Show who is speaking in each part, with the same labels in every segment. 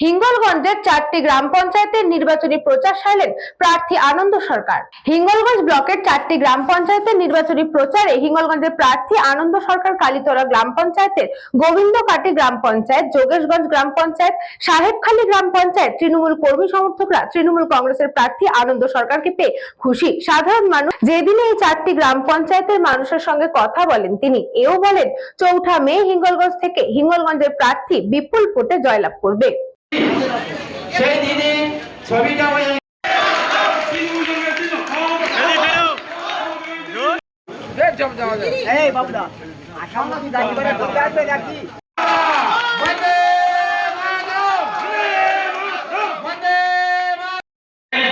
Speaker 1: হিঙ্গলগঞ্জের 4টি গ্রাম পঞ্চায়েতের নির্বাচনী প্রচার সারলেন প্রার্থী আনন্দ সরকার। হিঙ্গলগঞ্জ ব্লকের 4টি গ্রাম পঞ্চায়েতের নির্বাচনী প্রচারে হিঙ্গলগঞ্জের প্রার্থী আনন্দ সরকার কালীতলা গ্রাম পঞ্চায়েতের গোবিন্দকাটি গ্রাম পঞ্চায়েত, যোগেশগঞ্জ গ্রাম পঞ্চায়েত, সাহেবখালী গ্রাম পঞ্চায়েত তৃণমূল কর্মী সমর্থকরা তৃণমূল কংগ্রেসের প্রার্থী আনন্দ সরকারকে পেয়ে খুশি। সাধারণ মানুষ যেদিন এই 4টি গ্রাম পঞ্চায়েতের মানুষের সঙ্গে কথা বলেন, তিনি এও বলেন 4 মে হিঙ্গলগঞ্জ থেকে হিঙ্গলগঞ্জের প্রার্থী বিপুল ভোটে জয়লাভ করবে।
Speaker 2: সেই দিনে ছবিটা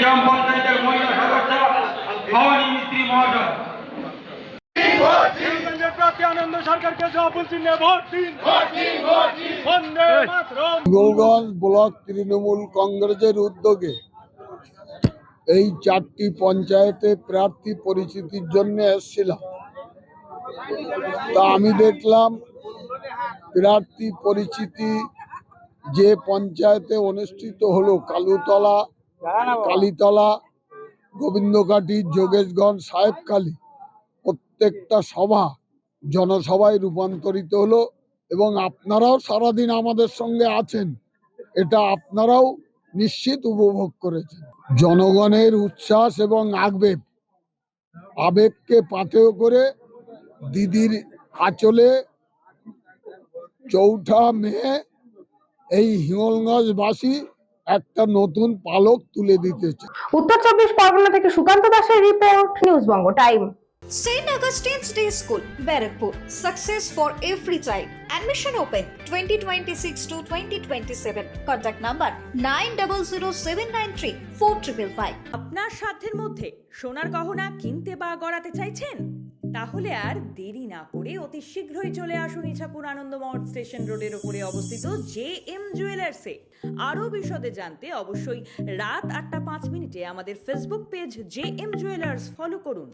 Speaker 2: গ্রাম পঞ্চায়েতের মহিলা সদস্য ভবানী মিস্ত্রি মহোদয়।
Speaker 3: আনন্দ সরকারকে জয়ফুল চিহ্নে ভোট দিন। বন্দে মাতরম।
Speaker 4: হিঙ্গলগঞ্জ ব্লক তৃণমূল কংগ্রেসের উদ্যোগে এই 4টি পঞ্চায়েতে প্রার্থী পরিচিতির জন্য এসেছিলাম। তা আমি দেখলাম প্রার্থী পরিচিতি যে পঞ্চায়েতে অনুষ্ঠিত হলো, কালীতলা, গোবিন্দকাটি, যোগেশগঞ্জ, সাহেবখালী, প্রত্যেকটা সভা জনসভায় রূপান্তরিত হলো এবং আপনারাও সারাদিন আমাদের সঙ্গে আছেন, এটা আপনারাও নিশ্চিত উপভোগ করেছেন। জনগণের উচ্ছ্বাস এবং আবেগকে পাথেয় করে দিদির আঁচলে 4 মে এই হিঙ্গলগঞ্জবাসী একটা নতুন পালক তুলে দিতেছে।
Speaker 1: উত্তর 24 পরগনা থেকে সুকান্ত দাসের report, news Banga time.
Speaker 5: St. Augustine's Day School, Barrackpur. Success for every child. Admission open 2026 to 2027. Contact number 9007934555.
Speaker 6: আপনার সাধ্যের মধ্যে সোনার গহনা কিনতে বা গড়াতে চাইছেন? তাহলে আর দেরি না করে অতি শীঘ্রই চলে আসুন ইছাপুর আনন্দমহল স্টেশন রোডের উপরে অবস্থিত JM জুয়েলার্সে। আরও বিশদে জানতে অবশ্যই রাত 8টা 5 মিনিটে আমাদের Facebook page JM jewellers follow করুন।